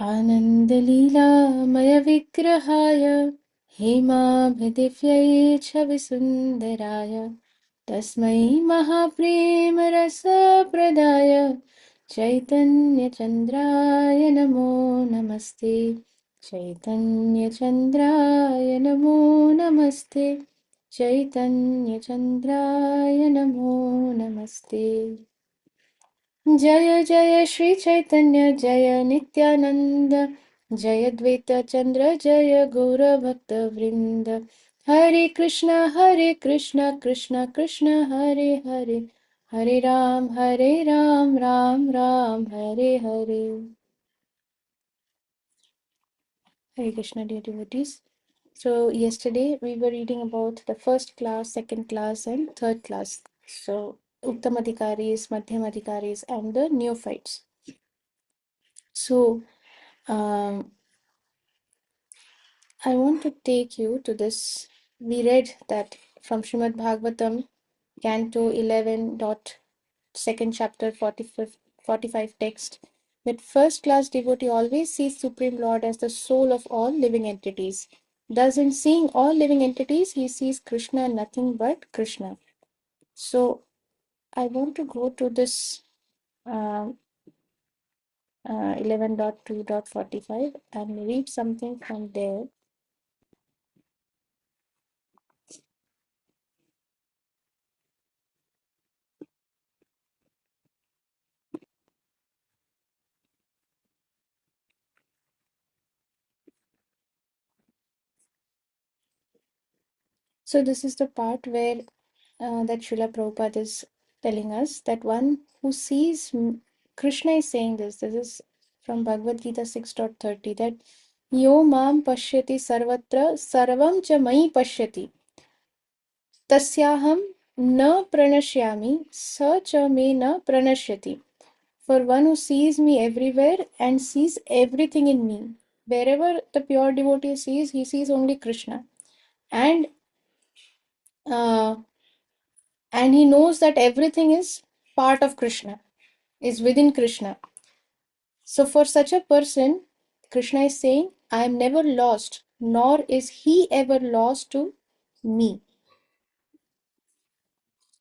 आनन्दलीलामयविग्रहाय हेमाभिदिव्यै छविसुन्दराय तस्मै महाप्रेमरसप्रदाय चैतन्यचन्द्राय नमो नमस्ते। चैतन्यचन्द्राय नमो नमस्ते। चैतन्यचन्द्राय नमो नमस्ते। जय जय श्री चैतन्य जय नित्यानंद जय द्वैत चंद्र जय गौरभक्त वृंद। हरे Krishna Krishna Krishna Hare Hare Hare Ram Ram Ram Hare Hare. Hare Krishna, dear devotees. So yesterday we were reading about the first class, second class, and third class. So Uttamadhikaris, Madhyamadhikaris, and the neophytes. So um, I want to take you to this. We read that from Srimad Bhagavatam, Canto 11, second chapter, 45 text, that first class devotee always sees Supreme Lord as the soul of all living entities. Thus, in seeing all living entities, he sees Krishna and nothing but Krishna. So, I want to go to this 11.2.45 and read something from there. So this is the part where that Srila Prabhupada is telling us that one who sees Krishna is saying this. This is from Bhagavad Gita 6.30 that Yo mam pashyati sarvatra sarvam cha mai pashyati tasyaham na pranashyami sa cha me na pranashyati. For one who sees me everywhere and sees everything in me. Wherever the pure devotee sees, he sees only Krishna. And uh, and he knows that everything is part of Krishna, is within Krishna. So for such a person, Krishna is saying, I am never lost, nor is he ever lost to me.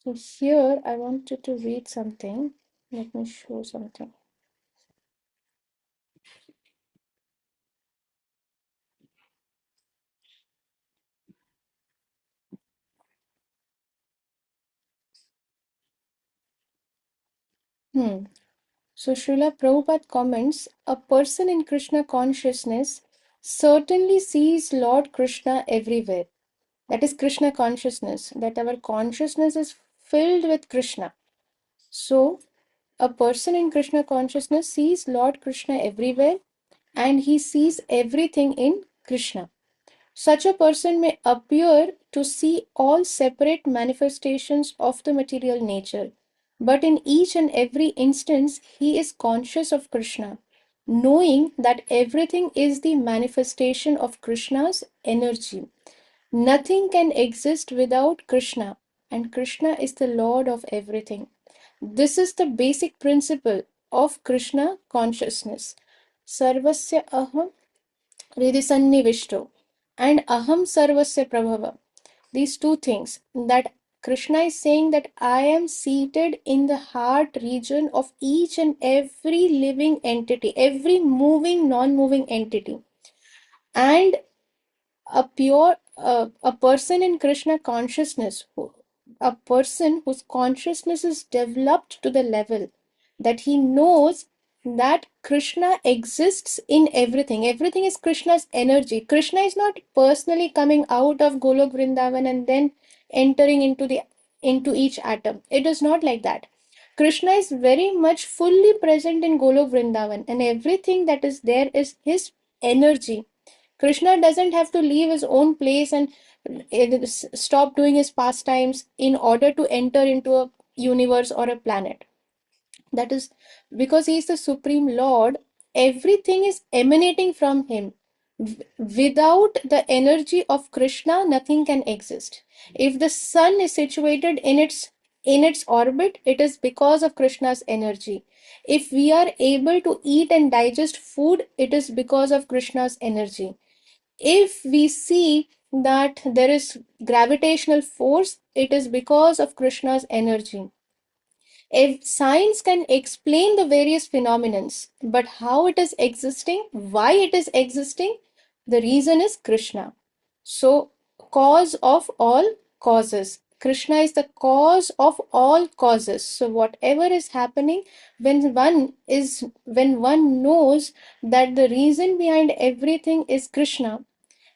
So here I wanted to read something. Let me show something. So Srila Prabhupada comments, a person in Krishna consciousness certainly sees Lord Krishna everywhere. That is Krishna consciousness, that our consciousness is filled with Krishna. So, a person in Krishna consciousness sees Lord Krishna everywhere and he sees everything in Krishna. Such a person may appear to see all separate manifestations of the material nature, but in each and every instance, he is conscious of Krishna, knowing that everything is the manifestation of Krishna's energy. Nothing can exist without Krishna, and Krishna is the Lord of everything. This is the basic principle of Krishna consciousness. Sarvasya aham hridisannivishto and aham sarvasya prabhava. These two things that Krishna is saying that I am seated in the heart region of each and every living entity, every moving, non-moving entity. And a person in Krishna consciousness, a person whose consciousness is developed to the level that he knows that Krishna exists in everything. Everything is Krishna's energy. Krishna is not personally coming out of Golok Vrindavan and then entering into each atom. It is not like that. Krishna is very much fully present in Golok Vrindavan, and everything that is there is his energy. Krishna doesn't have to leave his own place and stop doing his pastimes in order to enter into a universe or a planet. That is because he is the Supreme Lord, everything is emanating from him. Without the energy of Krishna, nothing can exist. If the sun is situated in its in its orbit, it is because of Krishna's energy. If we are able to eat and digest food, it is because of Krishna's energy. If we see that there is gravitational force, it is because of Krishna's energy. If science can explain the various phenomenons, but how it is existing, why it is existing, the reason is Krishna. So, cause of all causes. Krishna is the cause of all causes. So, whatever is happening, when one knows that the reason behind everything is Krishna,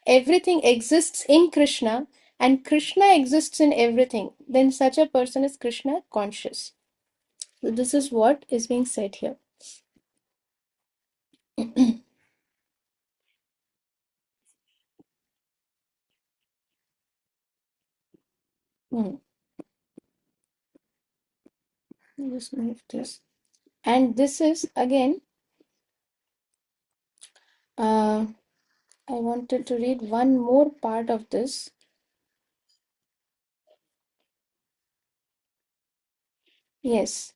everything exists in Krishna, and Krishna exists in everything, then such a person is Krishna conscious. So this is what is being said here. Hmm. Just move this. And this is again, uh, I wanted to read one more part of this. Yes.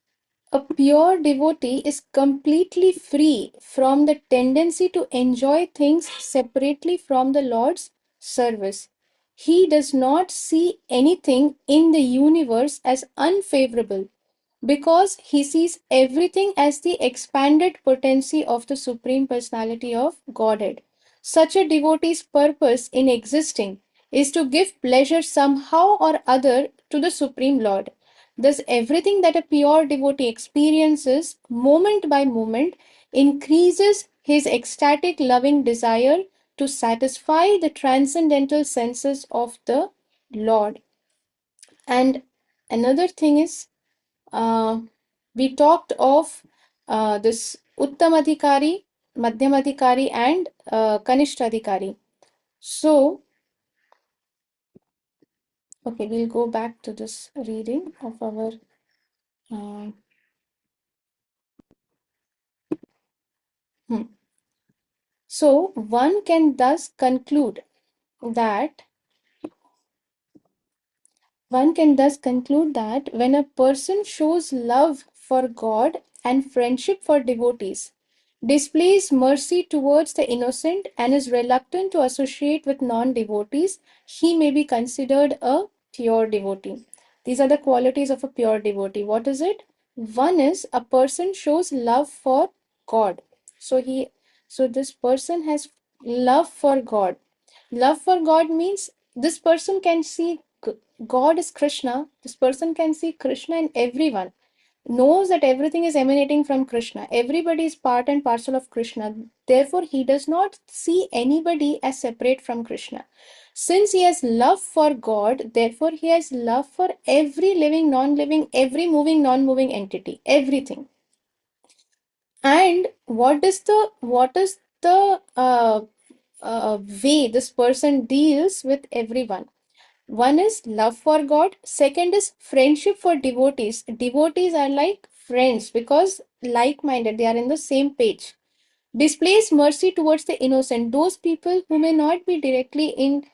A pure devotee is completely free from the tendency to enjoy things separately from the Lord's service. He does not see anything in the universe as unfavorable because he sees everything as the expanded potency of the Supreme Personality of Godhead. Such a devotee's purpose in existing is to give pleasure somehow or other to the Supreme Lord. Thus, everything that a pure devotee experiences moment by moment increases his ecstatic loving desire to satisfy the transcendental senses of the Lord. And another thing is, uh, we talked of this Uttamadhikari, Madhyamadhikari, and Kanishtadhikari. So, okay, we'll go back to this reading of our. Uh, hmm. So, one can thus conclude that One can thus conclude that when a person shows love for God and friendship for devotees, displays mercy towards the innocent, and is reluctant to associate with non devotees, he may be considered a pure devotee. These are the qualities of a pure devotee. What is it? One is a person shows love for God. So this person has love for God. Love for God means this person can see God is Krishna. This person can see Krishna in everyone, knows that everything is emanating from Krishna. Everybody is part and parcel of Krishna. Therefore, he does not see anybody as separate from Krishna. Since he has love for God, therefore, he has love for every living, non living, every moving, non moving entity, everything. And what is the way this person deals with everyone? One is love for God. Second is friendship for devotees. Devotees are like friends because like-minded, they are in the same page. Displays mercy towards the innocent, those people who may not be directly in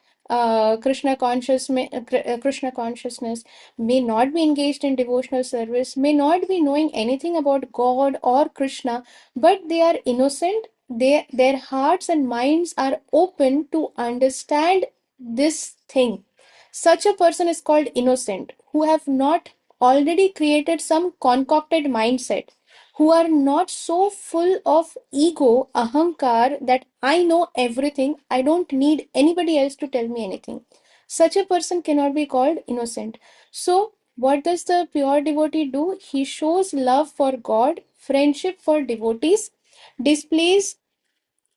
Krishna consciousness, may not be engaged in devotional service, may not be knowing anything about God or Krishna, but they are innocent. Their hearts and minds are open to understand this thing. Such a person is called innocent, who have not already created some concocted mindset, who are not so full of ego, ahankar, that I know everything, I don't need anybody else to tell me anything. Such a person cannot be called innocent. So, what does the pure devotee do? He shows love for God, friendship for devotees, displays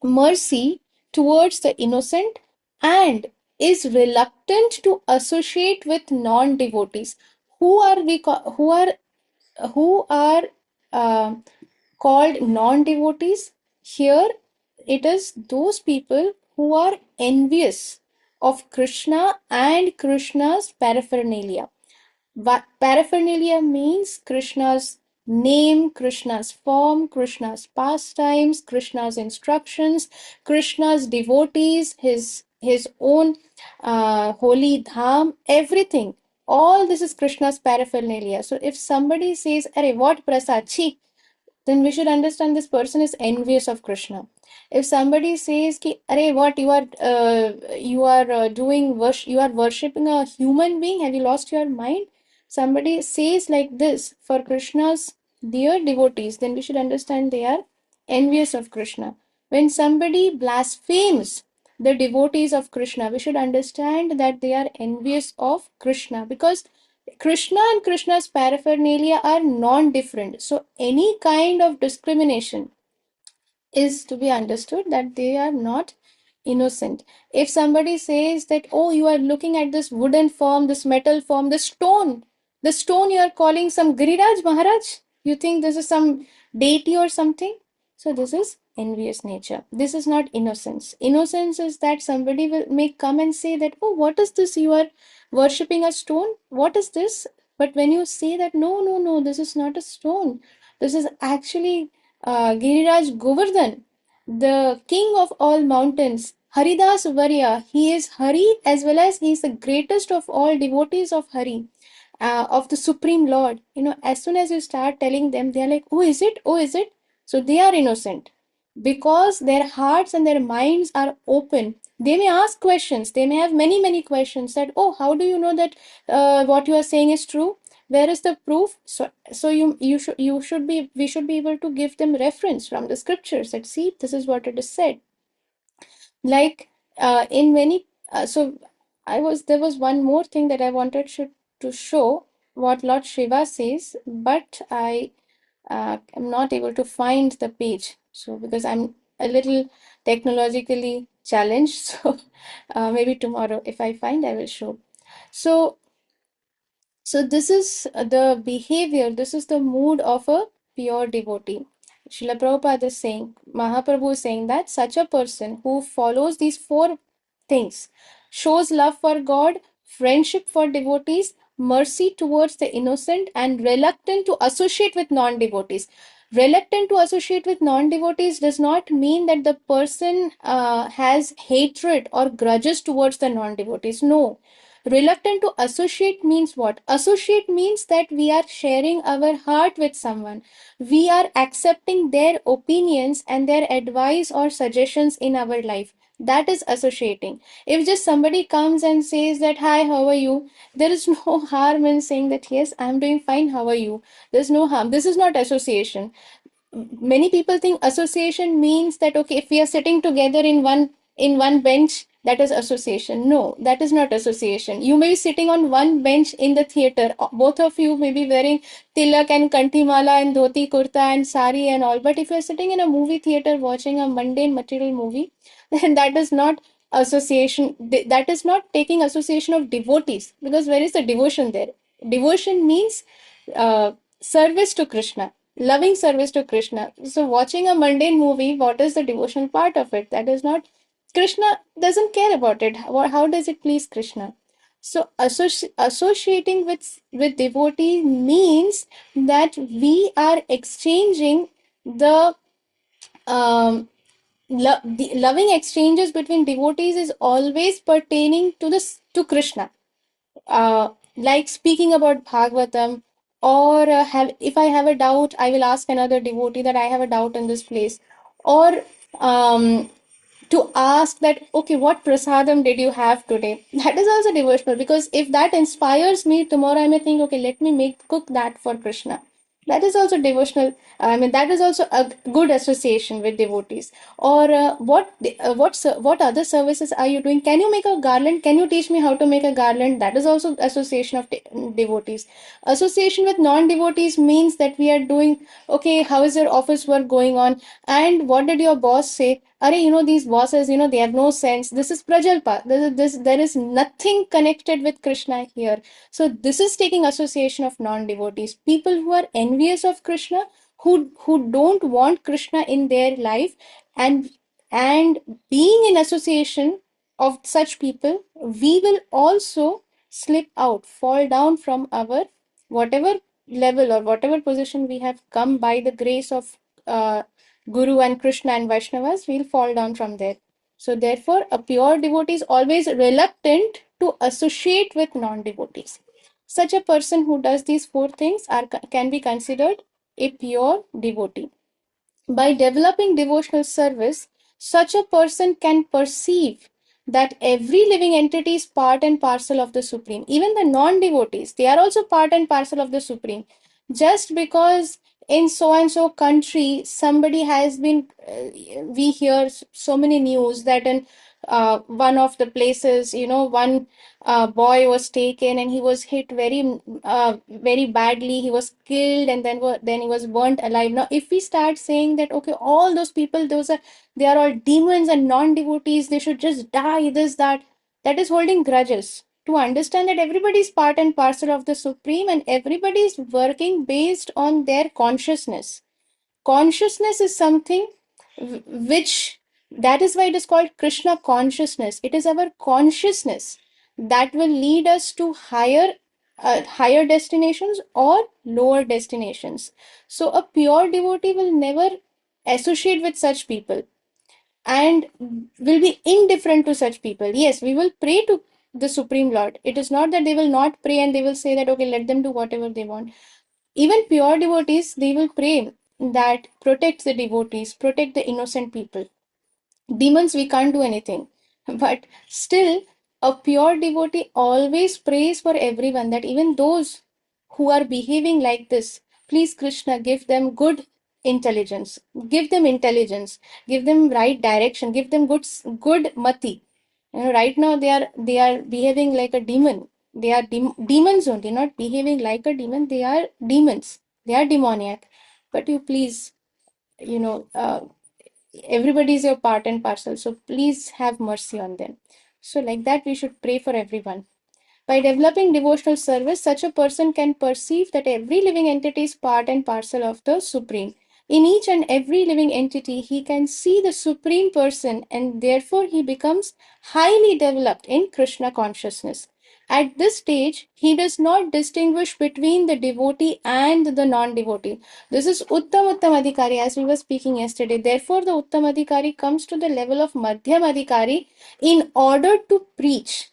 mercy towards the innocent, and is reluctant to associate with non-devotees. Who are uh, called non-devotees? Here it is those people who are envious of Krishna and Krishna's paraphernalia. Paraphernalia means Krishna's name, Krishna's form, Krishna's pastimes, Krishna's instructions, Krishna's devotees, his own holy dham, everything. All this is Krishna's paraphernalia. So if somebody says, "Arey, what prasad? Chi," then we should understand this person is envious of Krishna. If somebody says ki, "Arey, what you are doing you are worshipping a human being, have you lost your mind?" Somebody says like this for Krishna's dear devotees, then we should understand they are envious of Krishna. When somebody blasphemes the devotees of Krishna, we should understand that they are envious of Krishna, because Krishna and Krishna's paraphernalia are non-different. So any kind of discrimination is to be understood that they are not innocent. If somebody says that, "Oh, you are looking at this wooden form, this metal form, the stone you are calling some Giriraj Maharaj, you think this is some deity or something?" So this is envious nature. This is not innocence. Innocence is that somebody may come and say that, "Oh, what is this? You are worshipping a stone? What is this?" But when you say that, "No, no, no, this is not a stone. This is actually Giriraj Govardhan, the king of all mountains, Haridas Varya. He is Hari as well as he is the greatest of all devotees of Hari, of the Supreme Lord." As soon as you start telling them, they are like, "Oh, is it? Oh, is it?" So they are innocent because their hearts and their minds are open. They may ask questions. They may have many, many questions that, "Oh, how do you know that what you are saying is true? Where is the proof?" So you should be we should be able to give them reference from the scriptures that, "See, this is what it is said." Like in many so I was there was one more thing that I wanted to show what Lord Shiva says, but I'm not able to find the page. So because I'm a little technologically challenged, so maybe tomorrow if I find, I will show. So this is the behavior, this is the mood of a pure devotee. Srila Prabhupada is saying, Mahaprabhu is saying that such a person who follows these four things, shows love for God, friendship for devotees, mercy towards the innocent, and reluctant to associate with non-devotees. Reluctant to associate with non-devotees does not mean that the person has hatred or grudges towards the non-devotees. No. Reluctant to associate means what? Associate means that we are sharing our heart with someone. We are accepting their opinions and their advice or suggestions in our life. That is associating. If just somebody comes and says that, "Hi, how are you?" There is no harm in saying that, "Yes, I'm doing fine, how are you?" There's no harm. This is not association. Many people think association means that, okay, if we are sitting together in one bench, that is association. No, that is not association. You may be sitting on one bench in the theater, both of you may be wearing tilak and kantimala and dhoti kurta and sari and all, but if you're sitting in a movie theater watching a mundane material movie, then that is not association. That is not taking association of devotees, because where is the devotion there? Devotion means uh, service to Krishna, loving service to Krishna. So, watching a mundane movie, what is the devotional part of it? That is not, Krishna doesn't care about it. How does it please Krishna? So, associating with devotee means that we are exchanging the the loving exchanges between devotees is always pertaining to to Krishna, like speaking about Bhagavatam, or have if I have a doubt, I will ask another devotee that I have a doubt in this place, or um, to ask that, okay, what prasadam did you have today? That is also devotional, because if that inspires me, tomorrow I may think, okay, let me cook that for Krishna. That is also devotional. I mean, that is also a good association with devotees. Or what other services are you doing? Can you make a garland? Can you teach me how to make a garland? That is also association of devotees. Association with non-devotees means that we are doing, okay, how is your office work going on? And what did your boss say? Arey, these bosses, they have no sense. This is Prajalpa. There is nothing connected with Krishna here. So this is taking association of non-devotees. People who are envious of Krishna, who don't want Krishna in their life, and and being in association of such people, we will also slip out, fall down from our whatever level or whatever position we have come by the grace of Guru and Krishna and Vaishnavas, we'll fall down from there. So, therefore, a pure devotee is always reluctant to associate with non devotees. Such a person who does these four things can be considered a pure devotee. By developing devotional service, such a person can perceive that every living entity is part and parcel of the Supreme. Even the non devotees, they are also part and parcel of the Supreme. Just because in so and so country somebody has been, we hear so many news that in one of the places, one boy was taken and he was hit very badly. He was killed, and then he was burnt alive. Now if we start saying that, okay, all those people, they are all demons and non-devotees, they should just die, this, that is holding grudges. To understand that everybody is part and parcel of the Supreme, and everybody is working based on their consciousness. Consciousness is something which, that is why it is called Krishna consciousness. It is our consciousness that will lead us to higher destinations or lower destinations. So a pure devotee will never associate with such people and will be indifferent to such people. Yes, we will pray to the Supreme Lord. It is not that they will not pray and they will say that, okay, let them do whatever they want. Even pure devotees, they will pray that protect the devotees, protect the innocent people. Demons, we can't do anything. But still, a pure devotee always prays for everyone, that even those who are behaving like this, please, Krishna, give them good intelligence, give them right direction, give them good mati. Right now they are behaving like a demon. They are demons only, not behaving like a demon. They are demons. They are demoniac. But you please, you know, uh, everybody is your part and parcel. So please have mercy on them. So like that, we should pray for everyone. By developing devotional service, such a person can perceive that every living entity is part and parcel of the Supreme. In each and every living entity, he can see the Supreme Person, and therefore he becomes highly developed in Krishna consciousness. At this stage, he does not distinguish between the devotee and the non devotee. This is Uttam Adhikari, as we were speaking yesterday. Therefore, the Uttam Adhikari comes to the level of Madhyam Adhikari in order to preach.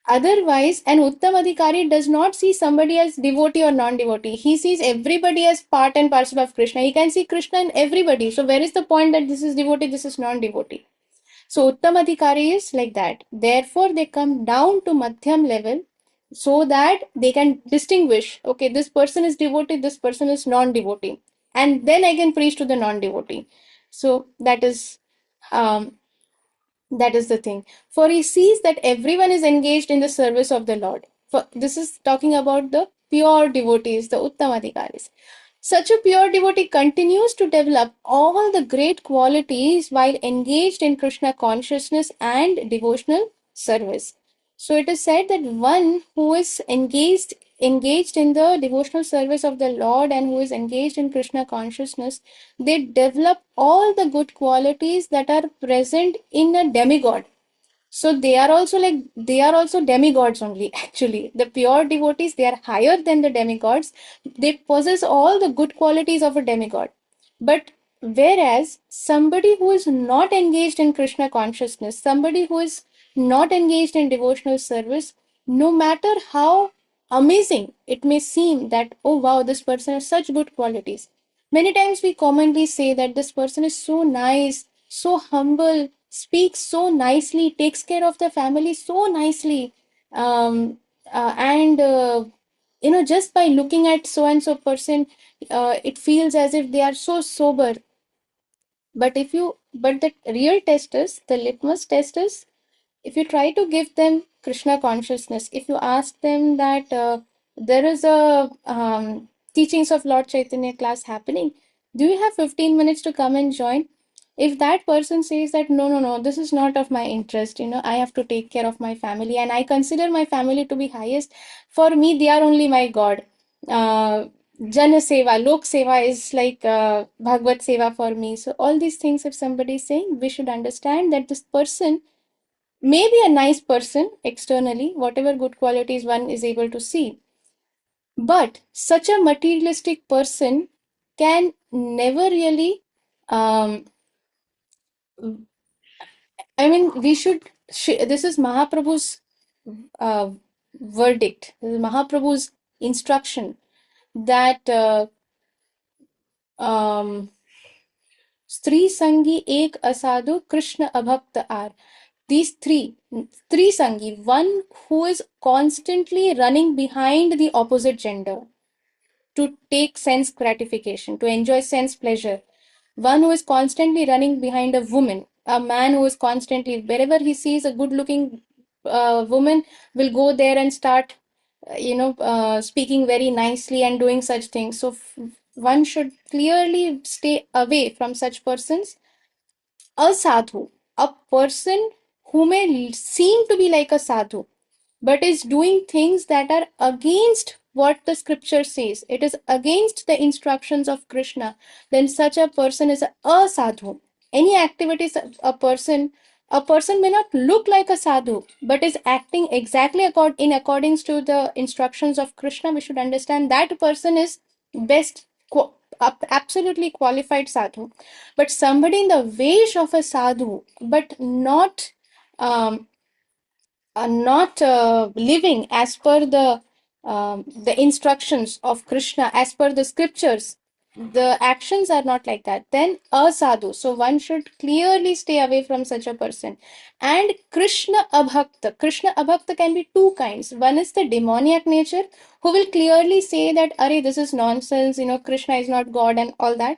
Otherwise, an Uttam Adhikari does not see somebody as devotee or non-devotee. He sees everybody as part and parcel of Krishna. He can see Krishna in everybody. So where is the point that this is devotee, this is non-devotee? So Uttam Adhikari is like that. Therefore, they come down to Madhyam level so that they can distinguish, okay, this person is devotee, this person is non-devotee. And then I can preach to the non-devotee. So um, that is the thing. For he sees that everyone is engaged in the service of the Lord. For this is talking about the pure devotees, the Uttamadhikaris. Such a pure devotee continues to develop all the great qualities while engaged in Krishna consciousness and devotional service. So it is said that one who is engaged in the devotional service of the Lord and who is engaged in Krishna consciousness, they develop all the good qualities that are present in a demigod. So they are also demigods only. Actually, the pure devotees, they are higher than the demigods. They possess all the good qualities of a demigod. But whereas somebody who is not engaged in Krishna consciousness, somebody who is not engaged in devotional service, no matter how amazing it may seem that, oh wow, this person has such good qualities. Many times we commonly say that this person is so nice, so humble, speaks so nicely, takes care of the family so nicely. Um, and just by looking at so and so person, it feels as if they are so sober. But the real test is, the litmus test is, if you try to give them Krishna consciousness, if you ask them that there is a teachings of Lord Chaitanya class happening, do you have 15 minutes to come and join? If that person says that no, no, no, this is not of my interest, I have to take care of my family and I consider my family to be highest. For me, they are only my God. Uh, Jana Seva, Lok Seva is like Bhagavad Seva for me. So all these things, if somebody is saying, we should understand that this person may be a nice person externally, whatever good qualities one is able to see. But such a materialistic person can never really, um, I mean, this is Mahaprabhu's verdict. This is Mahaprabhu's instruction that um, Stri Sangi Ek Asadu Krishna Abhakta Ar. These three Sangi, one who is constantly running behind the opposite gender to take sense gratification, to enjoy sense pleasure. One who is constantly running behind a woman, a man who is constantly, wherever he sees a good looking woman, will go there and start, speaking very nicely and doing such things. So one should clearly stay away from such persons. A sadhu, a person who may seem to be like a sadhu, but is doing things that are against what the scripture says, it is against the instructions of Krishna, then such a person is a sadhu. Any activities a person may not look like a sadhu, but is acting exactly in accordance to the instructions of Krishna, we should understand that person is best absolutely qualified sadhu. But somebody in the vesh of a sadhu, but not living as per the instructions of Krishna, as per the scriptures, the actions are not like that, then a sadhu. So one should clearly stay away from such a person. And Krishna abhakta can be two kinds. One is the demoniac nature, who will clearly say that, Arey, this is nonsense, Krishna is not God and all that.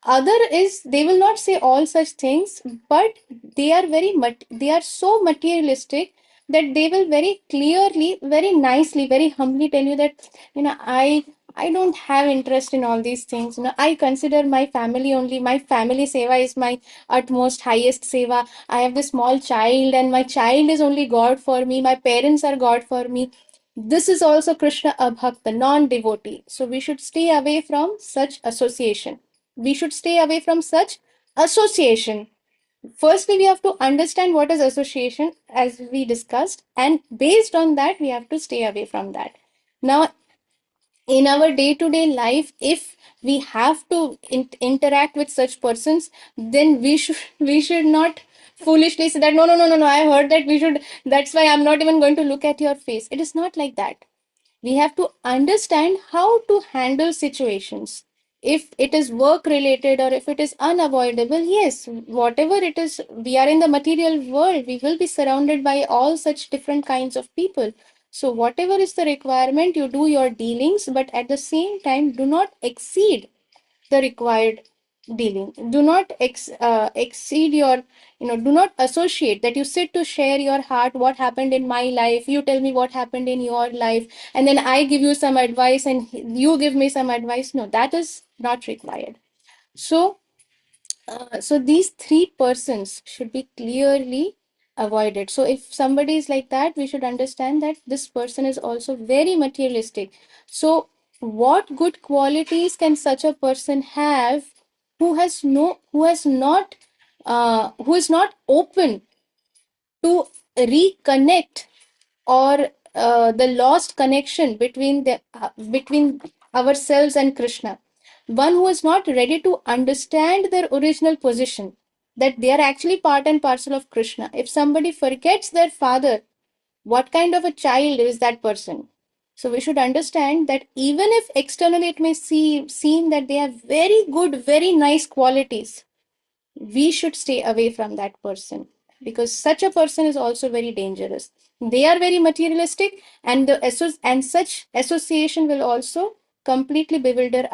Other is, they will not say all such things, but they are so materialistic that they will very clearly, very nicely, very humbly tell you that, I don't have interest in all these things. I consider my family only. My family seva is my utmost highest seva. I have this small child, and my child is only God for me. My parents are God for me. This is also Krishna Abhakta, non-devotee. So we should stay away from such association. We should stay away from such association. Firstly, we have to understand what is association, as we discussed, and based on that, we have to stay away from that. Now, in our day to day life, if we have to interact with such persons, then we should not foolishly say that, no, no, no, no, no, I heard that we should, that's why I'm not even going to look at your face. It is not like that. We have to understand how to handle situations. If it is work related or if it is unavoidable, yes, whatever it is, we are in the material world, we will be surrounded by all such different kinds of people. So whatever is the requirement, you do your dealings, but at the same time, do not exceed the required dealing. Do not exceed your, do not associate that you sit to share your heart, what happened in my life, you tell me what happened in your life, and then I give you some advice and you give me some advice. No, that is not required. So these three persons should be clearly avoided. So if somebody is like that, we should understand that this person is also very materialistic. So what good qualities can such a person have, who is not open to reconnect, or the lost connection between ourselves and Krishna. One who is not ready to understand their original position, that they are actually part and parcel of Krishna. If somebody forgets their father, what kind of a child is that person? So we should understand that even if externally it may seem that they have very good, very nice qualities, we should stay away from that person, because such a person is also very dangerous. They are very materialistic, and such association will also completely bewilder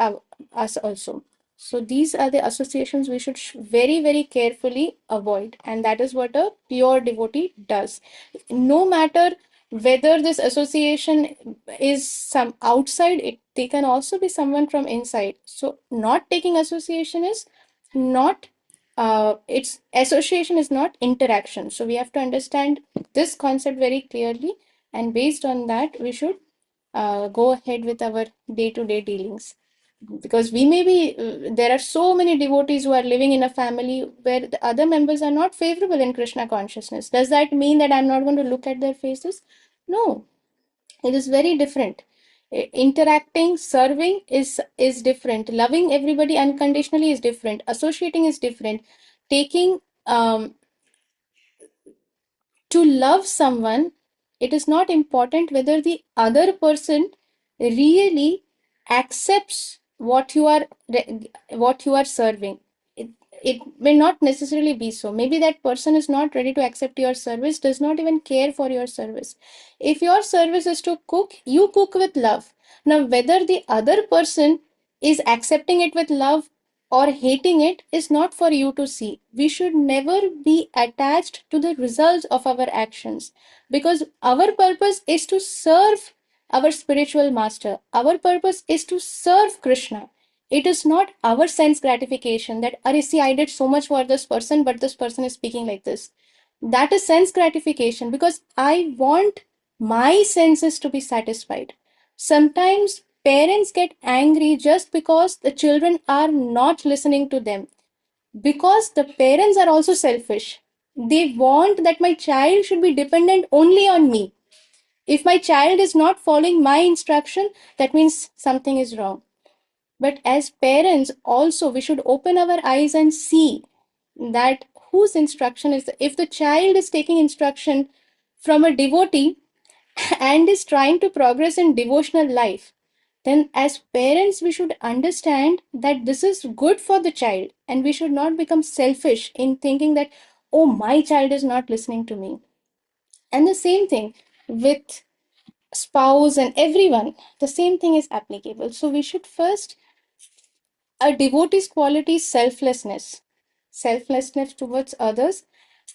us also. So these are the associations we should very, very carefully avoid, and that is what a pure devotee does. No matter whether this association is some outside, they can also be someone from inside. So not taking association is not its association is not interaction. So we have to understand this concept very clearly, and based on that, we should go ahead with our day-to-day dealings. Because we may be, there are so many devotees who are living in a family where the other members are not favorable in Krishna consciousness. Does that mean that I'm not going to look at their faces? No, it is very different. Interacting, serving is different. Loving everybody unconditionally is different. Associating is different. Taking To love someone, it is not important whether the other person really accepts what you are serving. It may not necessarily be so. Maybe that person is not ready to accept your service, does not even care for your service. If your service is to cook, you cook with love. Now, whether the other person is accepting it with love or hating it is not for you to see. We should never be attached to the results of our actions, because our purpose is to serve our spiritual master. Our purpose is to serve Krishna. It is not our sense gratification that, Are, see, I did so much for this person, but this person is speaking like this. That is sense gratification, because I want my senses to be satisfied. Sometimes parents get angry just because the children are not listening to them, because the parents are also selfish. They want that my child should be dependent only on me. If my child is not following my instruction, that means something is wrong. But as parents, also, we should open our eyes and see that whose instruction is if the child is taking instruction from a devotee and is trying to progress in devotional life, then as parents, we should understand that this is good for the child, and we should not become selfish in thinking that, oh, my child is not listening to me. And the same thing with spouse and everyone, the same thing is applicable. So we should first, a devotee's quality is selflessness towards others.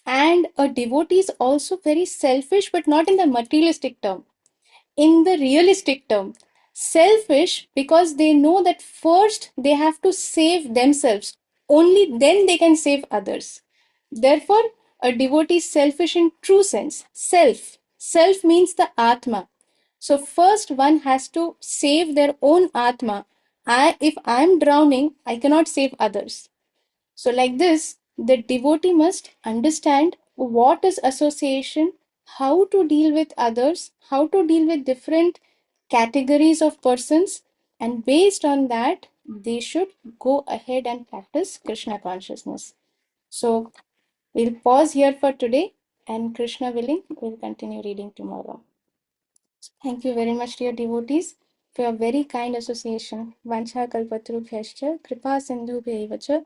And a devotee is also very selfish, but not in the materialistic term, in the realistic term. Selfish because they know that first they have to save themselves, only then they can save others. Therefore, a devotee is selfish in true sense. Self means the Atma. So, first one has to save their own Atma. If I'm drowning, I cannot save others. So, like this, the devotee must understand what is association, how to deal with others, how to deal with different categories of persons, and based on that, they should go ahead and practice Krishna consciousness. So, we'll pause here for today, and Krishna willing, we'll continue reading tomorrow. Thank you very much, dear devotees, for your very kind association. Vancha kalpatrubhyascha, kripa sindhubhyaiva cha,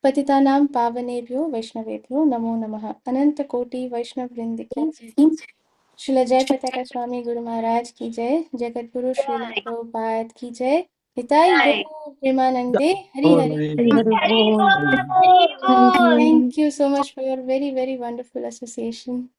patitanam pavanebhyo vaishnavebhyo namo namaha. Ananta koti vaishnav vrind ki jai. Srila Jayapataka Swami Guru Maharaj ki jai. Jagat Guru Srila Prabhupada ki jai. Nitai Gaur Premanande Hari Hari. Hari Hari Bol. Thank you. Thank you so much for your very, very wonderful association.